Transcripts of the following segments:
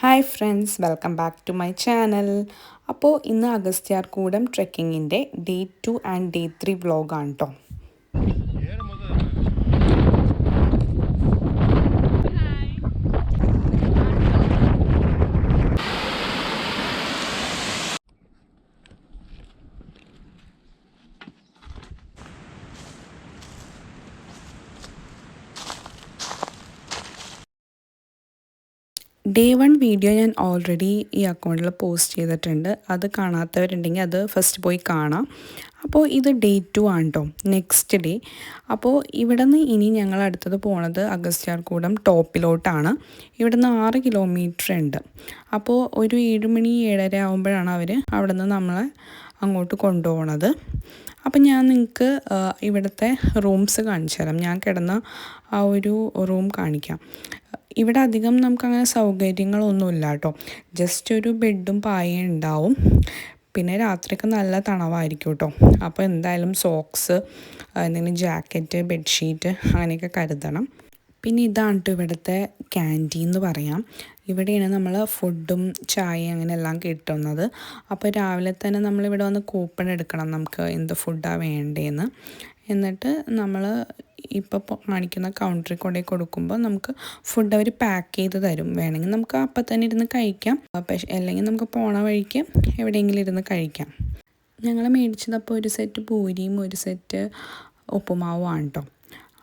Hi friends, welcome back to my channel. അപ്പോൾ ഇന്ന് അഗസ്ത്യാർകൂടം ട്രെക്കിങ്ങിൻ്റെ ഡേ 2 ആൻഡ് ഡേ 3 വ്ളോഗാണ് കേട്ടോ. ഡേ 1 വീഡിയോ ഞാൻ ഓൾറെഡി ഈ അക്കൗണ്ടിൽ പോസ്റ്റ് ചെയ്തിട്ടുണ്ട്. അത് കാണാത്തവരുണ്ടെങ്കിൽ അത് ഫസ്റ്റ് പോയി കാണാം. അപ്പോൾ ഇത് ഡേ 2 ആണ് കേട്ടോ, നെക്സ്റ്റ് ഡേ. അപ്പോൾ ഇവിടെ നിന്ന് ഇനി ഞങ്ങൾ അടുത്തത് പോണത് അഗസ്ത്യാർകൂടം ടോപ്പിലോട്ടാണ്. ഇവിടെ നിന്ന് 6 കിലോമീറ്റർ ഉണ്ട്. അപ്പോൾ ഒരു 7 മണി 7:30 ആകുമ്പോഴാണ് അവർ അവിടെ നിന്ന് നമ്മളെ അങ്ങോട്ട് കൊണ്ടുപോകണത്. അപ്പം ഞാൻ നിങ്ങൾക്ക് ഇവിടുത്തെ റൂംസ് കാണിച്ചു തരാം. ഞാൻ കിടന്ന ആ ഒരു റൂം കാണിക്കാം. ഇവിടെ അധികം നമുക്കങ്ങനെ സൗകര്യങ്ങളൊന്നുമില്ല കേട്ടോ. ജസ്റ്റ് ഒരു ബെഡും പായയും ഉണ്ടാവും. പിന്നെ രാത്രിയൊക്കെ നല്ല തണവായിരിക്കും കേട്ടോ. അപ്പോൾ എന്തായാലും സോക്സ്, എന്തെങ്കിലും ജാക്കറ്റ്, ബെഡ്ഷീറ്റ് അങ്ങനെയൊക്കെ കരുതണം. പിന്നെ ഇതാണ് കേട്ടോ ഇവിടുത്തെ ക്യാൻറ്റീൻ എന്ന് പറയാം. ഇവിടെയാണ് നമ്മൾ ഫുഡും ചായ അങ്ങനെ എല്ലാം കിട്ടുന്നത്. അപ്പോൾ രാവിലെ തന്നെ നമ്മളിവിടെ വന്ന് കൂപ്പൺ എടുക്കണം, നമുക്ക് എന്ത് ഫുഡാണ് വേണ്ടതെന്ന്. എന്നിട്ട് നമ്മൾ ഇപ്പോൾ കാണിക്കുന്ന കൗണ്ടറിൽ കൊണ്ടുപോയി കൊടുക്കുമ്പോൾ നമുക്ക് ഫുഡ് അവർ പാക്ക് ചെയ്ത് തരും. വേണമെങ്കിൽ നമുക്ക് അപ്പം തന്നെ ഇരുന്ന് കഴിക്കാം, പക്ഷേ അല്ലെങ്കിൽ നമുക്ക് പോണ വഴിക്ക് എവിടെയെങ്കിലും ഇരുന്ന് കഴിക്കാം. ഞങ്ങൾ മേടിച്ചതപ്പോൾ ഒരു സെറ്റ് പൂരിയും ഒരു സെറ്റ് ഉപ്പുമാവുമാണ് കേട്ടോ.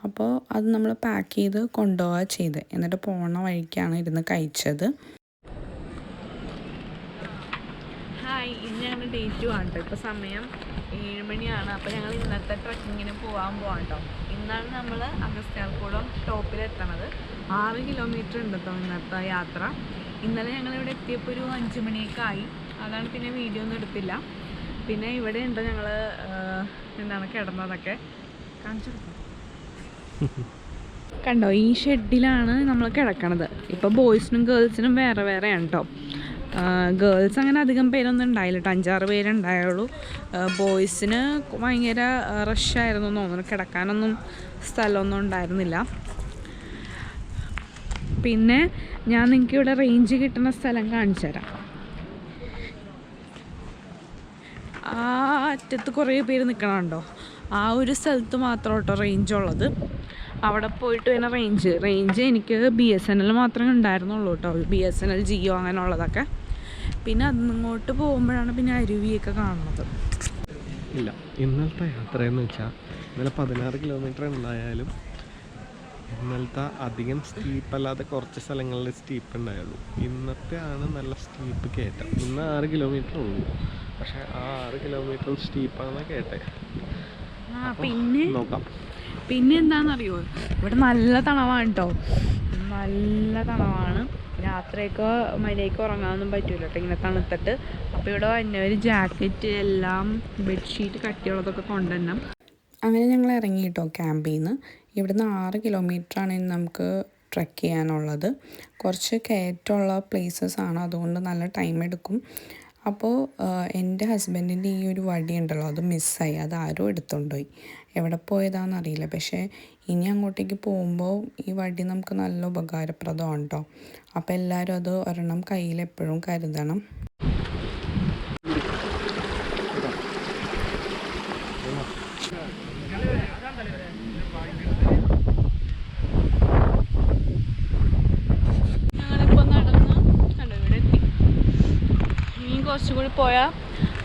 അപ്പോൾ അത് നമ്മൾ പാക്ക് ചെയ്ത് കൊണ്ടുപോവുക ചെയ്ത്, എന്നിട്ട് പോണ വഴിക്കാണ് ഇരുന്ന് കഴിച്ചത്. ഹായ്, ഇന്ന് ഞങ്ങൾ ഡേ 2 ആണ് കേട്ടോ. ഇപ്പോൾ സമയം 7 മണിയാണ്. അപ്പോൾ ഞങ്ങൾ ഇന്നത്തെ ട്രക്കിങ്ങിന് പോകാൻ കേട്ടോ. ഇന്നാണ് നമ്മൾ അഗസ്ത്യാർകൂടം ടോപ്പിലെത്തണത്. 6 കിലോമീറ്റർ ഉണ്ട് കേട്ടോ ഇന്നത്തെ യാത്ര. ഇന്നലെ ഞങ്ങളിവിടെ എത്തിയപ്പോൾ ഒരു 5 മണിയൊക്കെ ആയി. അതാണ് പിന്നെ വീഡിയോ ഒന്നും എടുത്തില്ല. പിന്നെ ഇവിടെ ഉണ്ട് ഞങ്ങൾ കിടന്നതൊക്കെ കാണിച്ചു കൊടുക്കും. കണ്ടോ, ഈ ഷെഡിലാണ് നമ്മൾ കിടക്കണത്. ഇപ്പോൾ ബോയ്സിനും ഗേൾസിനും വേറെ വേറെയാണ് കേട്ടോ. ഗേൾസ് അങ്ങനെ അധികം പേരൊന്നും ഉണ്ടായില്ല കേട്ടോ, 5-6 പേരുണ്ടായുള്ളൂ. ബോയ്സിന് ഭയങ്കര റഷായിരുന്നു തോന്നുന്നു, കിടക്കാനൊന്നും സ്ഥലമൊന്നും ഉണ്ടായിരുന്നില്ല. പിന്നെ ഞാൻ നിങ്ങൾക്ക് ഇവിടെ റേഞ്ച് കിട്ടുന്ന സ്ഥലം കാണിച്ചു തരാം. ആ അറ്റത്ത് കുറേ പേര് നിൽക്കണുണ്ടോ, ആ ഒരു സ്ഥലത്ത് മാത്രം കേട്ടോ റേഞ്ച് ഉള്ളത്. അവിടെ പോയിട്ട് വേണം റേഞ്ച് എനിക്ക് BSNL മാത്രമേ ഉണ്ടായിരുന്നുള്ളൂ കേട്ടോ. BSNL ജിയോ അങ്ങനെയുള്ളതൊക്കെ. പിന്നെ അതിങ്ങോട്ട് പോകുമ്പോഴാണ് പിന്നെ അരുവിയൊക്കെ കാണുന്നത്. ഇല്ല, ഇന്നലത്തെ യാത്രയെന്ന് വെച്ചാൽ ഇന്നലെ 16 കിലോമീറ്റർ ഉണ്ടായാലും ഇന്നലത്തെ അധികം സ്റ്റീപ്പല്ലാതെ കുറച്ച് സ്ഥലങ്ങളിൽ സ്റ്റീപ്പ് ഉണ്ടായുള്ളൂ. ഇന്നത്തെ ആണ് നല്ല സ്റ്റീപ്പ് കയറ്റം. ഇന്ന് 6 കിലോമീറ്റർ ഉള്ളൂ, പക്ഷേ ആ 6 കിലോമീറ്റർ സ്റ്റീപ്പാണെന്ന് കേട്ടെ. പിന്നെ നോക്കാം. പിന്നെ എന്താണെന്നറിയോ, ഇവിടെ നല്ല തണവാണ് കേട്ടോ, നല്ല തണവാണ്. രാത്രിയൊക്കെ മര്യാദയ്ക്ക് ഉറങ്ങാനൊന്നും പറ്റൂല കേട്ടോ ഇങ്ങനെ തണുത്തിട്ട്. അപ്പോൾ ഇവിടെ വന്നവർ ജാക്കറ്റ് എല്ലാം ബെഡ്ഷീറ്റ് കട്ടിയുള്ളതൊക്കെ കൊണ്ടുവരണം. അങ്ങനെ ഞങ്ങൾ ഇറങ്ങി കേട്ടോ ക്യാമ്പിൽ നിന്ന്. ഇവിടുന്ന് 6 കിലോമീറ്ററാണ് നമുക്ക് ട്രെക്ക് ചെയ്യാനുള്ളത്. കുറച്ച് കയറ്റമുള്ള പ്ലേസസ് ആണ്, അതുകൊണ്ട് നല്ല ടൈം എടുക്കും. അപ്പോൾ എൻ്റെ ഹസ്ബൻഡിൻ്റെ ഈ ഒരു വടി ഉണ്ടല്ലോ, അത് മിസ്സായി. അത് ആരോ എടുത്തുകൊണ്ട് പോയി, എവിടെ പോയതാണെന്നറിയില്ല. പക്ഷേ ഇനി അങ്ങോട്ടേക്ക് പോകുമ്പോൾ ഈ വടി നമുക്ക് നല്ല ഉപകാരപ്രദമാണ് കേട്ടോ. അപ്പോൾ എല്ലാവരും അത് ഒരെണ്ണം കയ്യിൽ എപ്പോഴും കരുതണം. കുറച്ചുകൂടി പോയാൽ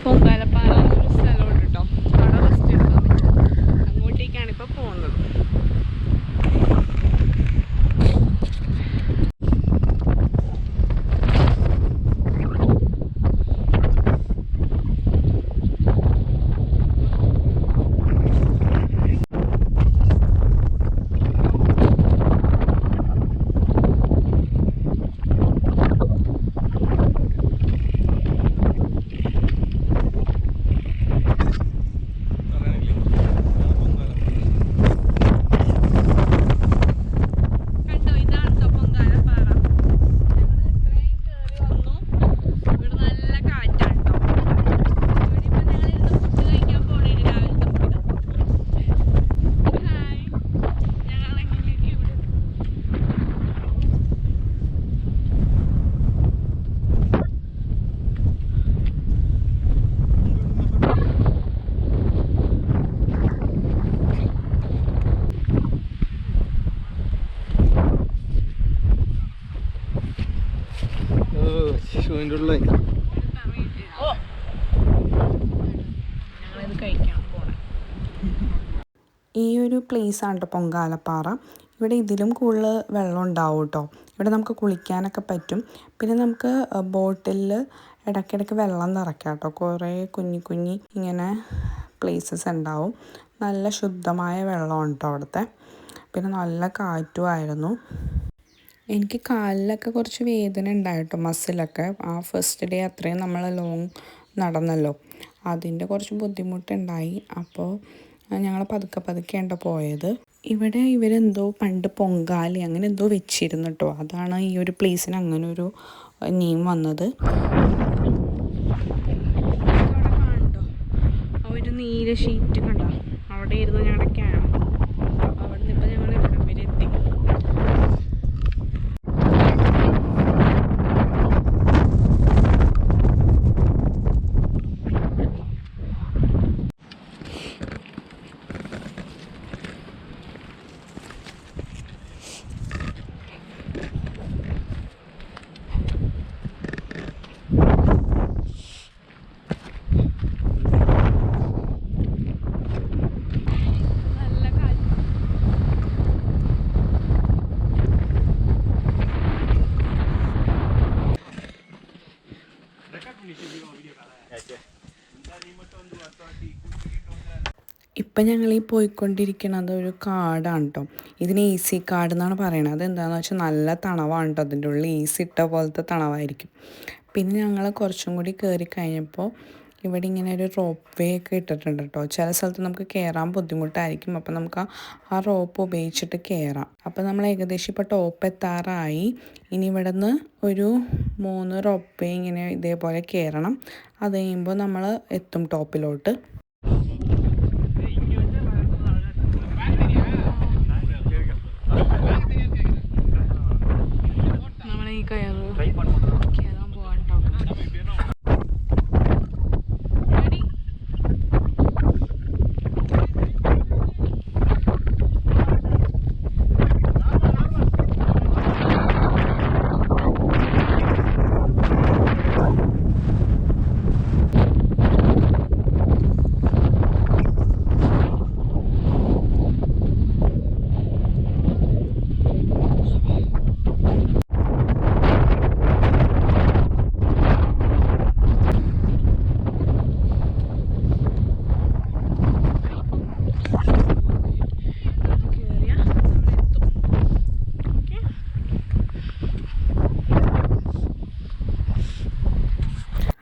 പൊങ്കാലപ്പാറ എന്നൊരു സ്ഥലമുണ്ട് കേട്ടോ. അവിടെ റെസ്റ്റ് എടുക്കാൻ പറ്റും. അങ്ങോട്ടേക്കാണ് ഇപ്പോൾ പോകുന്നത്. ഷൂവിൻ്റെ ഉള്ളിൽ ഈ ഒരു പ്ലേസാണ് കേട്ടോ പൊങ്കാലപ്പാറ. ഇവിടെ ഇതിലും കൂടുതൽ വെള്ളം ഉണ്ടാവും കേട്ടോ. ഇവിടെ നമുക്ക് കുളിക്കാനൊക്കെ പറ്റും. പിന്നെ നമുക്ക് ബോട്ടിൽ ഇടയ്ക്കിടയ്ക്ക് വെള്ളം നിറയ്ക്കാം കേട്ടോ. കുറേ കുഞ്ഞി ഇങ്ങനെ പ്ലേസസ് ഉണ്ടാവും. നല്ല ശുദ്ധമായ വെള്ളമാണ് കേട്ടോ അവിടുത്തെ. പിന്നെ നല്ല കാറ്റുമായിരുന്നു. എനിക്ക് കാലിലൊക്കെ കുറച്ച് വേദന ഉണ്ടായിട്ടോ, മസിലൊക്കെ. ആ ഫസ്റ്റ് ഡേ അത്രയും നമ്മൾ ലോങ് നടന്നല്ലോ, അതിൻ്റെ കുറച്ച് ബുദ്ധിമുട്ടുണ്ടായി. അപ്പോൾ ഞങ്ങൾ പതുക്കെയാണ്ടോ പോയത്. ഇവിടെ ഇവരെന്തോ പണ്ട് പൊങ്കാലി അങ്ങനെ എന്തോ വെച്ചിരുന്നു കേട്ടോ. അതാണ് ഈ ഒരു പ്ലേസിന് അങ്ങനെ ഒരു നെയിം വന്നത്. ഒരു നീല ഷീറ്റ് കണ്ടോ, അവിടെ ഇരുന്ന് ഞങ്ങളുടെ ക്യാമ്പ്. അവിടെ നിന്ന് ഇപ്പം ഞങ്ങൾ ഇവിടം വരെ എത്തി. ഇപ്പം ഞങ്ങൾ ഈ പോയിക്കൊണ്ടിരിക്കുന്നത് ഒരു കാടാണ് കേട്ടോ. ഇതിന് AC കാട് എന്നാണ് പറയണത്. അതെന്താണെന്ന് വെച്ചാൽ നല്ല തണവാണ് കേട്ടോ. അതിൻ്റെ ഉള്ളിൽ AC ഇട്ട പോലത്തെ തണവായിരിക്കും. പിന്നെ ഞങ്ങൾ കുറച്ചും കൂടി കയറി കഴിഞ്ഞപ്പോൾ ഇവിടെ ഇങ്ങനെ ഒരു റോപ്പ് വേ ഒക്കെ ഇട്ടിട്ടുണ്ട് കേട്ടോ. ചില സ്ഥലത്ത് നമുക്ക് കയറാൻ ബുദ്ധിമുട്ടായിരിക്കും. അപ്പോൾ നമുക്ക് ആ റോപ്പ് ഉപയോഗിച്ചിട്ട് കയറാം. അപ്പോൾ നമ്മൾ ഏകദേശം ഇപ്പോൾ ടോപ്പ് എത്താറായി. ഇനി ഇവിടെ നിന്ന് ഒരു 3 റോപ്പ് വേ ഇങ്ങനെ ഇതേപോലെ കയറണം. അത് കഴിയുമ്പോൾ നമ്മൾ എത്തും ടോപ്പിലോട്ട്. നമ്മളീ കയറാൻ പോകാൻ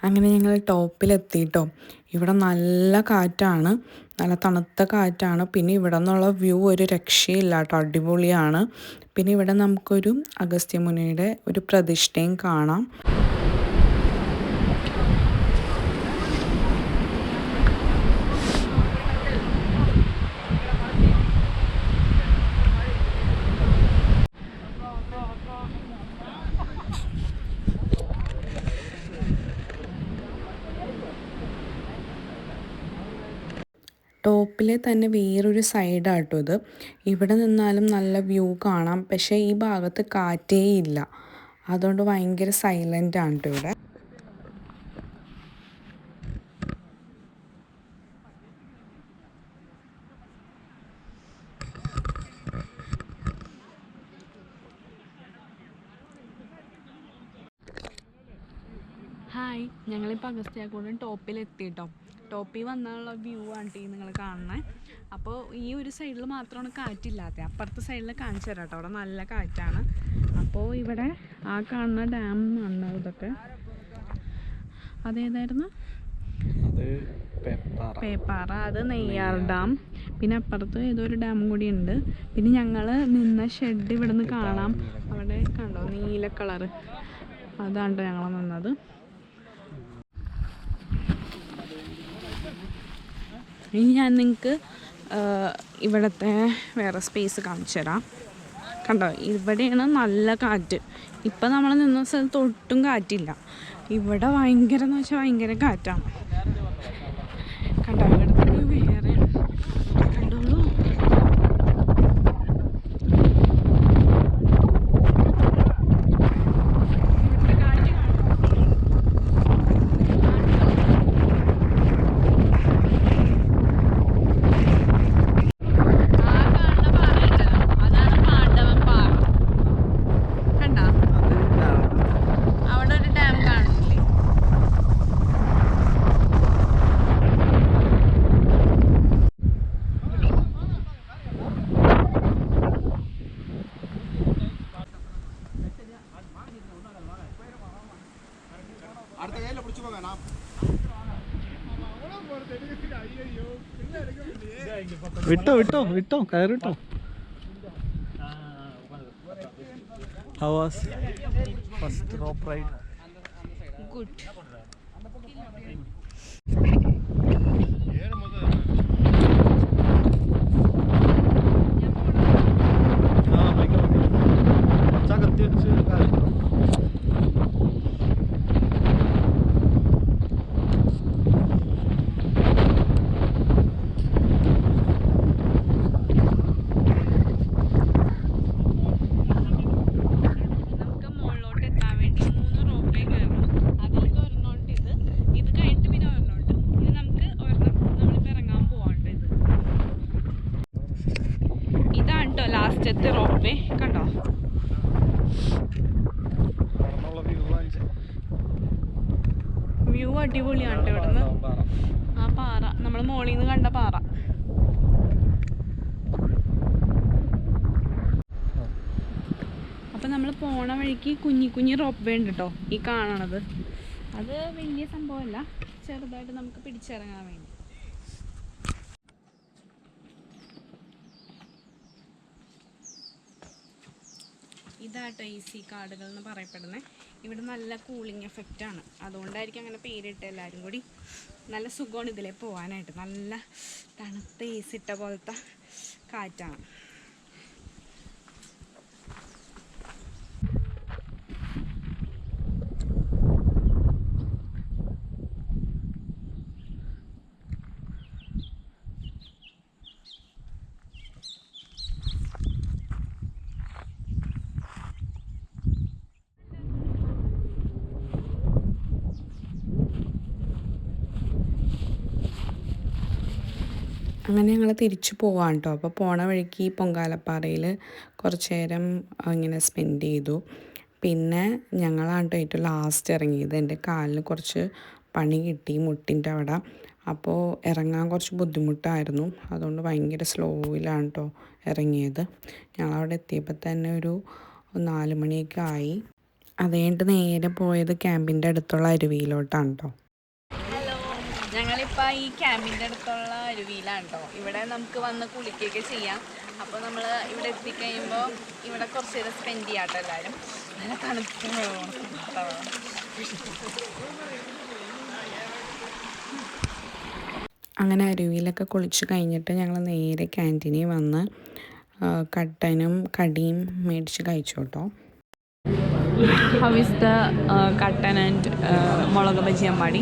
അങ്ങനെ ഞങ്ങൾ ടോപ്പിലെത്തിയിട്ടോ. ഇവിടെ നല്ല കാറ്റാണ്, നല്ല തണുത്ത കാറ്റാണ്. പിന്നെ ഇവിടെ നിന്നുള്ള വ്യൂ ഒരു രക്ഷയില്ല കേട്ടോ, അടിപൊളിയാണ്. പിന്നെ ഇവിടെ നമുക്കൊരു അഗസ്ത്യമുനിയുടെ ഒരു പ്രതിഷ്ഠയും കാണാം. ടോപ്പിലെ തന്നെ വേറൊരു സൈഡാട്ടോ ഇത്. ഇവിടെ നിന്നാലും നല്ല വ്യൂ കാണാം. പക്ഷേ ഈ ഭാഗത്ത് കാറ്റേ ഇല്ല, അതുകൊണ്ട് ഭയങ്കര സൈലൻ്റ് ആണ് കേട്ടോ ഇവിടെ. ഹായ്, ഞങ്ങളിപ്പോൾ അഗസ്ത്യാർകൂടം ടോപ്പിലെത്തിയിട്ടോ. ടോപ്പിൽ വന്നുള്ള വ്യൂ ആണ് നിങ്ങൾ കാണുന്നത്. അപ്പോൾ ഈ ഒരു സൈഡിൽ മാത്രമാണ് കാറ്റില്ലാത്തത്. അപ്പുറത്തെ സൈഡിൽ കാണിച്ചു തരാം കേട്ടോ. അവിടെ നല്ല കാറ്റാണ്. അപ്പോൾ ഇവിടെ ആ കാണുന്ന ഡാം ആണ് ഇതൊക്കെ. അതേതായിരുന്നു? പേപ്പാറ. അത് നെയ്യാർ ഡാം. പിന്നെ അപ്പുറത്ത് ഏതോ ഒരു ഡാമും കൂടി ഉണ്ട്. പിന്നെ ഞങ്ങൾ നിന്ന ഷെഡ് ഇവിടെ നിന്ന് കാണാം. അവിടെ കണ്ടോ നീല കളറ്, അതാണ് ഞങ്ങൾ നിന്നത്. ഇനി ഞാൻ നിങ്ങൾക്ക് ഇവിടുത്തെ വേറെ സ്പേസ് കാണിച്ചു തരാം. കണ്ടോ, ഇവിടെയാണ് നല്ല കാറ്റ്. ഇപ്പം നമ്മൾ നിന്ന സ്ഥലത്ത് ഒട്ടും കാറ്റില്ല. ഇവിടെ ഭയങ്കര എന്ന് വെച്ചാൽ ഭയങ്കര കാറ്റാണ്. കണ്ടോ, ഇവിടുത്തെ വേറെ കണ്ടോളൂ. ഇവിടുത്തെ കാറ്റ് കാണും. വിട്ടോ വിട്ടോ വിട്ടോ കയറിട്ടോ. How was first rope ride? Good. ലാസ്റ്റത്തെ റോപ്പ് കണ്ടോ? വ്യൂ അടിപൊളിയാണ് ഇവിടുന്ന്. ആ പാറ നമ്മൾ മോളിൽ നിന്ന് കണ്ട പാറ. അപ്പം നമ്മൾ പോണ വഴിക്ക് കുഞ്ഞി കുഞ്ഞി റോപ്പ് വേ ഉണ്ട് കേട്ടോ, ഈ കാണണത്. അത് വലിയ സംഭവമല്ല, ചെറുതായിട്ട് നമുക്ക് പിടിച്ചിറങ്ങാൻ വേണ്ടി. ഇതാട്ടോ ഈസി കാർഡുകൾ എന്ന് പറയപ്പെടുന്നത്. ഇവിടെ നല്ല കൂളിംഗ് എഫക്റ്റാണ്, അതുകൊണ്ടായിരിക്കും അങ്ങനെ പേരിട്ട്. എല്ലാവരും കൂടി നല്ല സുഖമാണ് ഇതിലേ പോകാനായിട്ട്. നല്ല തണുത്ത ഏസി ഇട്ട പോലത്തെ കാറ്റാണ്. അങ്ങനെ ഞങ്ങൾ തിരിച്ചു പോവാം കേട്ടോ. അപ്പോൾ പോണ വഴിക്ക് പൊങ്കാലപ്പാറയിൽ കുറച്ച് നേരം ഇങ്ങനെ സ്പെൻഡ് ചെയ്തു. പിന്നെ ഞങ്ങളാണ് കേട്ടോ ഏറ്റവും ലാസ്റ്റ് ഇറങ്ങിയത്. എൻ്റെ കാലിന് കുറച്ച് പണി കിട്ടി മുട്ടിൻ്റെ അവിടെ. അപ്പോൾ ഇറങ്ങാൻ കുറച്ച് ബുദ്ധിമുട്ടായിരുന്നു, അതുകൊണ്ട് ഭയങ്കര സ്ലോയിലാണ് കേട്ടോ ഇറങ്ങിയത്. ഞങ്ങളവിടെ എത്തിയപ്പോൾ തന്നെ ഒരു 4 മണിയൊക്കെ ആയി. അത് കഴിഞ്ഞിട്ട് നേരെ പോയത് ക്യാമ്പിൻ്റെ അടുത്തുള്ള അരുവിയിലോട്ടാണ് കേട്ടോ. ഞങ്ങളിപ്പോൾ ഈ ക്യാമ്പിൻ്റെ അടുത്തുള്ള അരുവിയിലാണ് കേട്ടോ. ഇവിടെ നമുക്ക് വന്ന് കുളിക്കുകയൊക്കെ ചെയ്യാം. അപ്പോൾ നമ്മൾ ഇവിടെ എത്തിക്കഴിയുമ്പോൾ ഇവിടെ കുറച്ച് നേരം സ്പെൻഡ് ചെയ്യാം കേട്ടോ എല്ലാവരും. നല്ല തണുത്ത വെള്ളമാണ്. അങ്ങനെ അരുവിയിലൊക്കെ കുളിച്ച് കഴിഞ്ഞിട്ട് ഞങ്ങൾ നേരെ ക്യാൻറ്റീനിൽ വന്ന് കട്ടനും കടിയും മേടിച്ച് കഴിച്ചു കേട്ടോ. How is the കട്ടൻ ആൻഡ് മുളക് ബജി അമ്മാടി?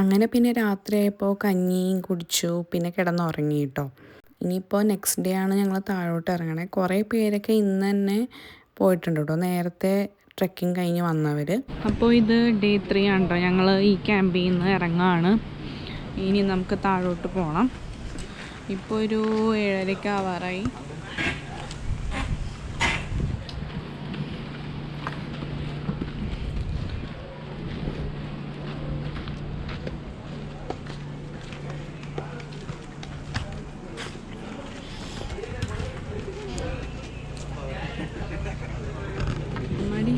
അങ്ങനെ പിന്നെ രാത്രിയായപ്പോൾ കഞ്ഞിയും കുടിച്ചു, പിന്നെ കിടന്നുറങ്ങി കേട്ടോ. ഇനിയിപ്പോൾ നെക്സ്റ്റ് ഡേ ആണ് ഞങ്ങൾ താഴോട്ട് ഇറങ്ങണേ. കുറേ പേരൊക്കെ ഇന്ന് തന്നെ പോയിട്ടുണ്ട് കേട്ടോ, നേരത്തെ ട്രെക്കിങ് കഴിഞ്ഞ് വന്നവർ. അപ്പോൾ ഇത് ഡേ 3 ആണ് കേട്ടോ. ഞങ്ങൾ ഈ ക്യാമ്പിൽ നിന്ന് ഇറങ്ങുകയാണ്. ഇനി നമുക്ക് താഴോട്ട് പോകണം. ഇപ്പോൾ ഒരു 7:30 ആവാറായി. മടി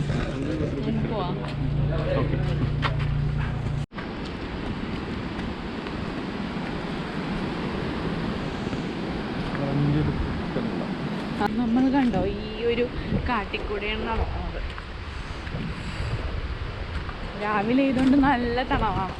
പോവാം. നമ്മൾ കണ്ടോ ഈ ഒരു കാട്ടിക്കൂടെയാണ് നടക്കുന്നത്. രാവിലെ ഇതുകൊണ്ട് നല്ല തണവാണ്.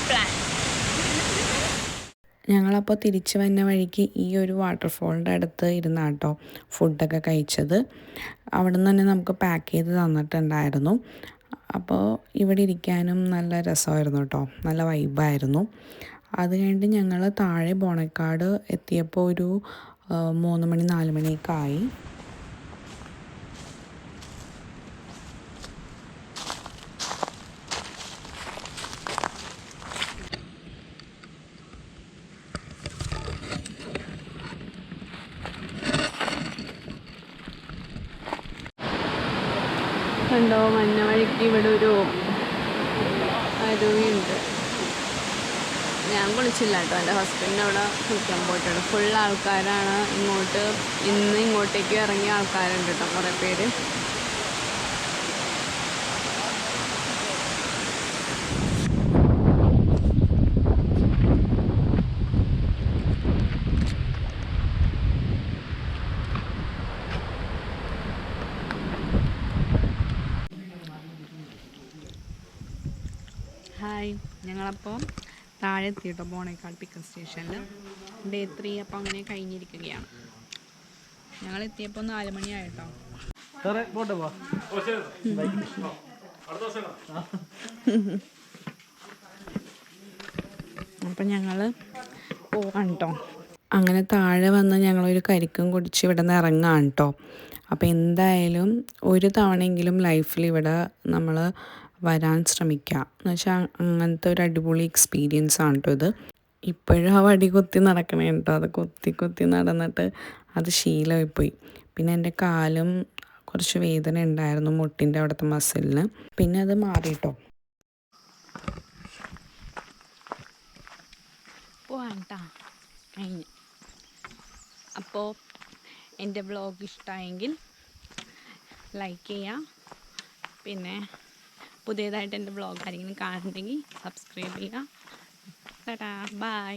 plan. ഞങ്ങളപ്പോൾ തിരിച്ച് വന്ന വഴിക്ക് ഈ ഒരു വാട്ടർഫോളിൻ്റെ അടുത്ത് ഇരുന്നാട്ടോ ഫുഡൊക്കെ കഴിച്ചത്. അവിടെ നിന്ന് തന്നെ നമുക്ക് പാക്ക് ചെയ്ത് തന്നിട്ടുണ്ടായിരുന്നു. അപ്പോൾ ഇവിടെ ഇരിക്കാനും നല്ല രസമായിരുന്നു കേട്ടോ, നല്ല വൈബായിരുന്നു. അത് കഴിഞ്ഞിട്ട് ഞങ്ങൾ താഴെ ബോണക്കാട് എത്തിയപ്പോൾ ഒരു 3 മണി 4 മണിയൊക്കെ ആയി. കണ്ടോ, മഞ്ഞ വഴിക്ക് ഇവിടെ ഒരു അരുവിയുണ്ട്. ഞാൻ കുളിച്ചില്ല കേട്ടോ, എൻ്റെ ഹസ്ബൻഡ് അവിടെ കുളിക്കാൻ പോയിട്ടുണ്ട്. ഫുൾ ആൾക്കാരാണ്. ഇന്ന് ഇങ്ങോട്ടേക്ക് ഇറങ്ങിയ ആൾക്കാരുണ്ട് കേട്ടോ, കുറേ പേര്. ഹായ്, ഞങ്ങളപ്പോൾ താഴെ എത്തിയിട്ടോ ബോണേക്കാട് പിക്കപ്പ് സ്റ്റേഷനിൽ. ഡേ 3 അപ്പോൾ അങ്ങനെ കഴിഞ്ഞിരിക്കുകയാണ്. ഞങ്ങൾ എത്തിയപ്പോൾ 4 മണിയായിട്ടോ. അപ്പം ഞങ്ങൾ പോവാണ് കേട്ടോ. അങ്ങനെ താഴെ വന്ന് ഞങ്ങളൊരു കരിക്കും കുടിച്ച് ഇവിടെ നിന്ന് ഇറങ്ങാണ് കേട്ടോ. അപ്പോൾ എന്തായാലും ഒരു തവണയെങ്കിലും ലൈഫിൽ ഇവിടെ നമ്മൾ വരാൻ ശ്രമിക്കുക. എന്ന് വെച്ചാൽ അങ്ങനത്തെ ഒരു അടിപൊളി എക്സ്പീരിയൻസ് ആണ് കേട്ടോ ഇത്. ഇപ്പോഴും ആ വടി കുത്തി നടക്കണേ കേട്ടോ. അത് കുത്തി നടന്നിട്ട് അത് ശീലമായിപ്പോയി. പിന്നെ എൻ്റെ കാലും കുറച്ച് വേദന ഉണ്ടായിരുന്നു, മുട്ടിൻ്റെ അവിടുത്തെ മസിലിന്. പിന്നെ അത് മാറി കേട്ടോ. പോവാട്ടാ കഴിഞ്ഞ്. അപ്പോൾ എൻ്റെ വ്ളോഗ് ഇഷ്ടമായെങ്കിൽ ലൈക്ക് ചെയ്യുക. പിന്നെ പുതിയതായിട്ട് എൻ്റെ വ്ളോഗ് ആരെങ്കിലും കാണുന്നുണ്ടെങ്കിൽ സബ്സ്ക്രൈബ് ചെയ്യുക. ടാറ്റാ, ബൈ.